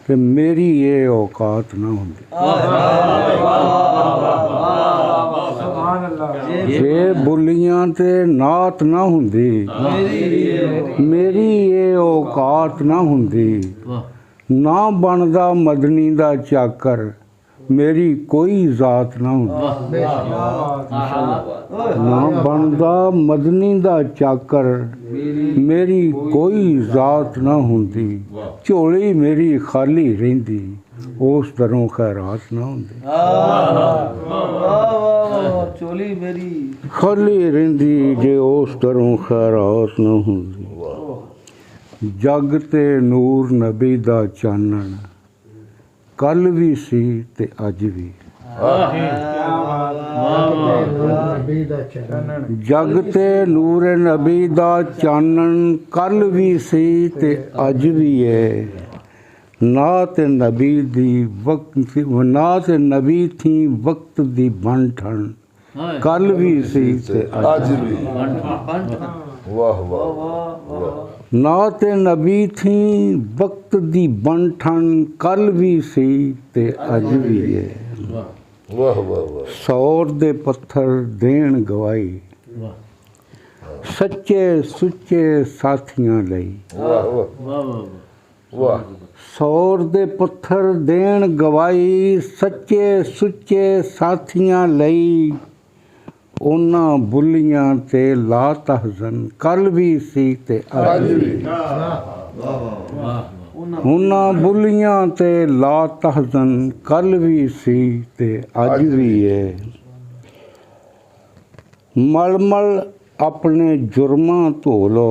कि मेरी ये औकात ना होंदी। जे बुलियां ते नात ना होंदी, मेरी ये औकात ना होंदी। ना बनदा मदनी दा चाकर, मेरी कोई ज़ात ना होंदी। ना बनदा मदनी दा चाकर, मेरी कोई ज़ात ना होंदी। झोली मेरी खाली रहिंदी, उस दरों खैरात ना होंदी। झोली मेरी खाली रहिंदी जे उस दरों खैरात ना होंदी। जग ते नूर नबी दा चानण, कल भी सी ते अज भी। जग ते नूर नबी दा चानण, कल भी सी ते अज भी है। ना ते नबी दी वक्त, ना ते नबी थी वक्त दी बन ठन, कल भी सी ते अज भी। वाह वाह वाह। ना ते नबी थी वक्त दी बन ठन, कल भी सी ते अज भी है। वाह वाह वाह। सौर दे पत्थर देण गवाही, सच्चे सुच्चे साथियां लई। वाह वाह वाह। सौर दे पत्थर देण गवाही, सच्चे सुच्चे साथियां लई। उन्हां बुलियां ते ला तहज़न, कल भी सी ते अज भी। उन्हां बुलियां ते ला तहज़न, कल भी सी ते अज भी है। मल मल अपने जुर्मां धो लो,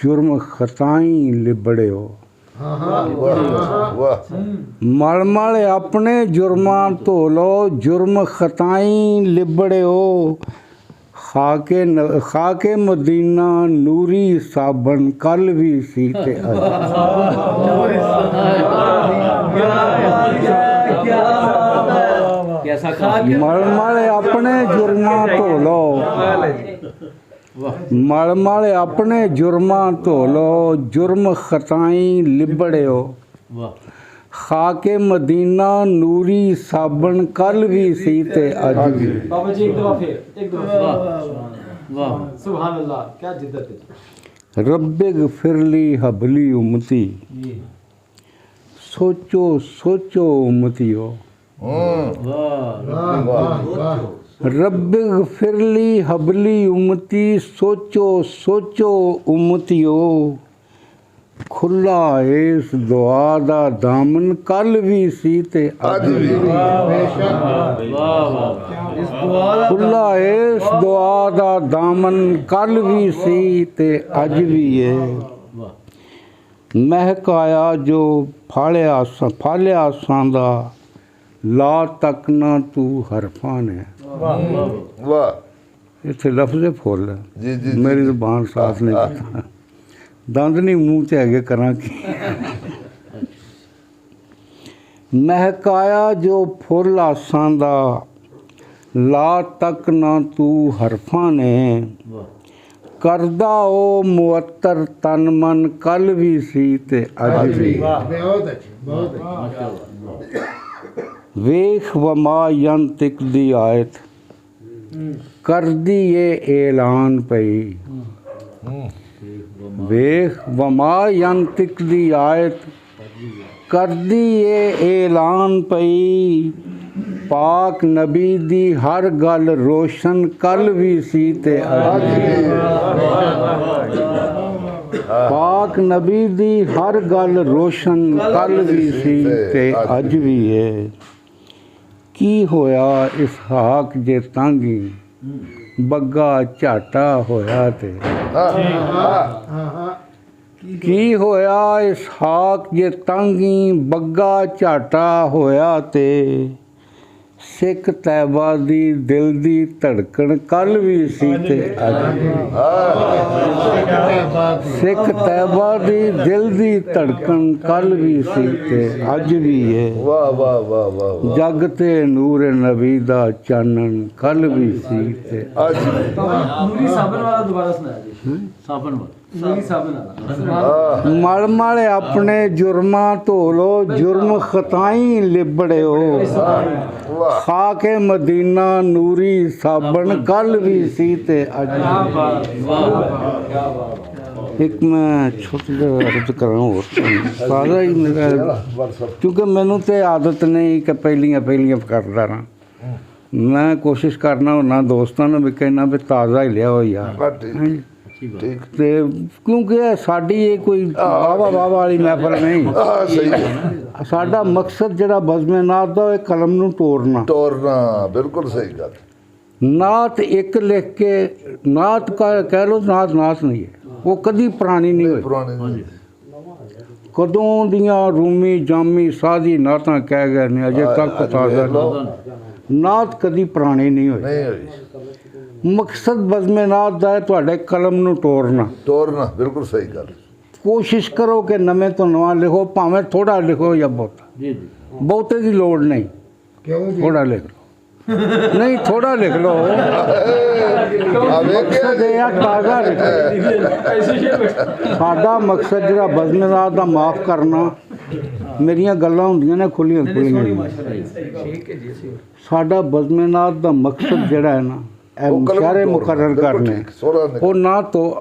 जुर्म खताई लिबड़ियो। मल मल अपने जुर्मां धो लो, जुर्म खताई लिबड़ियो। खाके मदीना नूरी साबन, कल भी सी ते अज। मल मल अपने जुर्मां धो लो, मल मल अपने जुर्मां धो लो, जुर्म खताई लिबड़ियो। खाके मदीना नूरी साबन, कल भी सी ते अज भी। बाबा जी एक दफा फिर, एक दफा। सुभान अल्लाह, क्या जिद्दत है। रब्बे गफिरली हबली उम्मती, सोचो सोचो उम्मतियो। रब्बे गफिरली हबली उम्मती, सोचो सोचो उम्मतियो। खुला इस दुआ दा दामन, कल भी सी ते अज भी। खुला इस दुआ दा दामन, कल भी सी ते अज भी है। महकाया जो फालिया सांदा, ला तक ना तू हरफां ने। वाह। इत्थे लफ्ज़ फुल जी जी। मेरी ज़ुबान साथ नहीं करता, दंद नहीं मूँह च हैगे, करां की। महकाया जो फुल आसां दा, ला तक ना तू हरफां ने। करदा ओ मुअत्तर तन मन, कल भी सी ते अज भी। वेख वमा यंतिक दी आयत, करदी ये ऐलान पई। वेख वमा यंतिक दी आयत, करदी ये ऐलान पई। पाक नबी दी हर गल रोशन, कल भी सी ते अज भी। पाक नबी दी हर गल रोशन, कल भी सी ते अज भी है। की होया इसहाक जे तांगी, बग्गा झाटा होया ते। की होया इसहाक जे तांगी, बग्गा झाटा होया ते। सिख तैबा दी दिल दी धड़कन, कल भी सी ते अज भी। सिख तैबा दी दिल दी धड़कन, कल भी सी ते अज भी है। वाह वाह वाह वाह। जग ते नूर नबी दा चानन, कल भी सी ते अज भी। नूरी साबन वाला दोबारा सुनाया जी। ਸਾਬਣ ਵਾਲਾ ਨਹੀਂ ਸਾਬਣ ਵਾਲਾ ਆਹ ਮਲ ਮਲ ਆਪਣੇ ਜੁਰਮਾਂ ਧੋ ਲੋ ਜੁਰਮ ਖਤਾਈ ਲਿਬੜਿਓ ਵਾਹ ਖਾ ਕੇ ਮਦੀਨਾ ਨੂਰੀ ਸਾਬਣ ਕੱਲ ਵੀ ਸੀ ਤੇ ਅੱਜ ਇੱਕ ਮੈਂ ਛੋਟੀ ਜਿਹੀ ਅਰਜ਼ ਕਰਾਂ ਹੋਰ ਸਾਰਾ ਹੀ ਮੇਰਾ ਕਿਉਂਕਿ ਮੈਨੂੰ ਤੇ ਆਦਤ ਨਹੀਂ ਕਿ ਪਹਿਲੀਆਂ ਕਰਦਾ ਰਹਾਂ ਮੈਂ ਕੋਸ਼ਿਸ਼ ਕਰਨਾ ਉਹਨਾਂ ਦੋਸਤਾਂ ਨੂੰ ਵੀ ਕਹਿਣਾ ਵੀ ਤਾਜ਼ਾ ਹੀ ਲਿਆਓ ਯਾਰ ਬਸ ਠੀਕ ਹਾਂਜੀ। ਠੀਕ ਤੇ ਕਿਉਂਕਿ ਇਹ ਸਾਡੀ ਇਹ ਕੋਈ ਵਾਵਾ ਵਾਲੀ ਮਹਿਫਲ ਨਹੀਂ ਆਹ ਸਹੀ ਹੈ ਸਾਡਾ ਮਕਸਦ ਜਿਹੜਾ ਬਜ਼ਮੇ ਨਾਤ ਦਾ ਉਹ ਇਹ ਕਲਮ ਨੂੰ ਤੋੜਨਾ ਤੋਰਨਾ ਬਿਲਕੁਲ ਸਹੀ ਗੱਲ ਨਾਤ ਇੱਕ ਲਿਖ ਕੇ ਨਾਤ ਕਹਿ ਲਓ ਨਾਤ ਨਹੀਂ ਹੈ ਉਹ ਕਦੀ ਪੁਰਾਣੀ ਨਹੀਂ ਹੋਈ ਪੁਰਾਣੇ ਕਦੋਂ ਦੀਆਂ ਰੂਮੀ ਜਾਮੀ ਸਾਦੀ ਨਾਤਾਂ ਕਹਿ ਗਏ ਨੇ ਅਜੇ ਤੱਕ ਤਾਜ਼ਾ ਨਾਤ ਕਦੀ ਪੁਰਾਣੀ ਨਹੀਂ ਹੋਈ ਨਹੀਂ ਹੋਈ ਮਕਸਦ ਬਜ਼ਮੇ ਨਾਤ ਦਾ ਹੈ ਤੁਹਾਡੇ ਕਲਮ ਨੂੰ ਤੋੜਨਾ ਤੋਰਨਾ ਬਿਲਕੁਲ ਸਹੀ ਗੱਲ ਕੋਸ਼ਿਸ਼ ਕਰੋ ਕਿ ਨਵੇਂ ਤੋਂ ਨਵਾਂ ਲਿਖੋ ਭਾਵੇਂ ਥੋੜਾ ਲਿਖੋ ਜਾਂ ਬਹੁਤਾ ਜੀ ਜੀ ਬਹੁਤੇ ਦੀ ਲੋੜ ਨਹੀਂ ਕਿਉਂ ਜੀ ਥੋੜਾ ਲਿਖ ਲਓ ਨਹੀਂ ਥੋੜਾ ਲਿਖ ਲਓ ਮਕਸਦ ਇਹ ਆ ਤਾਜ਼ਾ ਲਿਖੋ ਸਾਡਾ ਮਕਸਦ ਜਿਹੜਾ ਬਜ਼ਮੇ ਨਾਤ ਦਾ ਮਾਫ ਕਰਨਾ ਮੇਰੀਆਂ ਗੱਲਾਂ ਹੁੰਦੀਆਂ ਨੇ ਖੁੱਲੀਆਂ ਸਾਡਾ ਬਜ਼ਮੇ ਨਾਤ ਦਾ ਮਕਸਦ ਜਿਹੜਾ ਹੈ ਨਾ ਇਹ ਮੁਸ਼ਾਰੇ ਮੁਕਰਰ ਕਰਨੇ ਉਹ ਨਾ ਤੋਂ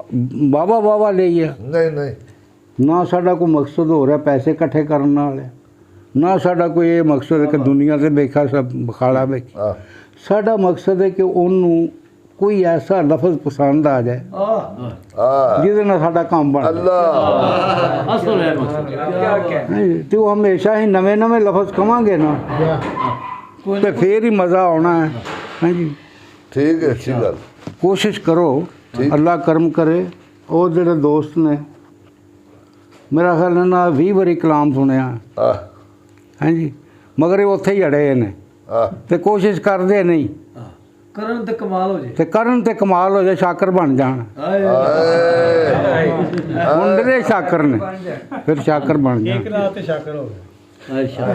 ਵਾਵਾ ਲਈਏ ਨਹੀਂ ਨਾ ਸਾਡਾ ਕੋਈ ਮਕਸਦ ਹੋ ਰਿਹਾ ਪੈਸੇ ਇਕੱਠੇ ਕਰਨ ਨਾਲ ਹੈ ਨਾ ਸਾਡਾ ਕੋਈ ਇਹ ਮਕਸਦ ਹੈ ਕਿ ਦੁਨੀਆ ਤੇ ਵੇਖਾ ਸਭ ਬਖਾਲਾ ਵੇਖ ਆਹ ਸਾਡਾ ਮਕਸਦ ਹੈ ਕਿ ਉਹਨੂੰ ਕੋਈ ਐਸਾ ਲਫ਼ਜ਼ ਪਸੰਦ ਆ ਜਾਏ ਆਹ ਜਿਹਦੇ ਨਾਲ ਸਾਡਾ ਕੰਮ ਬਣ ਜਾਏ ਅੱਲਾ ਅਸਲ ਹੈ ਮਕਸਦ ਹਾਂਜੀ, ਤੇ ਉਹ ਹਮੇਸ਼ਾ ਹੀ ਨਵੇਂ ਲਫ਼ਜ਼ ਕਵਾਂਗੇ ਨਾ ਤੇ ਫੇਰ ਹੀ ਮਜ਼ਾ ਆਉਣਾ ਹੈ ਹਾਂਜੀ ਠੀਕ ਹੈ ਅੱਛੀ ਗੱਲ ਕੋਸ਼ਿਸ਼ ਕਰੋ ਅੱਲਾ ਕਰਮ ਕਰੇ ਉਹ ਜਿਹੜੇ ਦੋਸਤ ਨੇ ਮੇਰਾ ਖਿਆਲ ਨਾਲ 20 ਵਾਰੀ ਕਲਾਮ ਸੁਣਿਆ ਆਹ ਹਾਂਜੀ ਮਗਰ ਇਹ ਉੱਥੇ ਹੀ ਅੜੇ ਨੇ ਆਹ ਤੇ ਕੋਸ਼ਿਸ਼ ਕਰਦੇ ਨਹੀਂ ਕਰਨ ਤੇ ਕਮਾਲ ਹੋ ਜੇ ਤੇ ਕਰਨ ਤੇ ਕਮਾਲ ਹੋ ਜਾਏ ਸ਼ਾਕਰ ਬਣ ਜਾਣ ਮੁੰਡੇ ਸ਼ਾਕਰ ਨੇ ਫਿਰ ਸ਼ਾਕਰ ਬਣ ਜਾਣ ਅੱਛਾ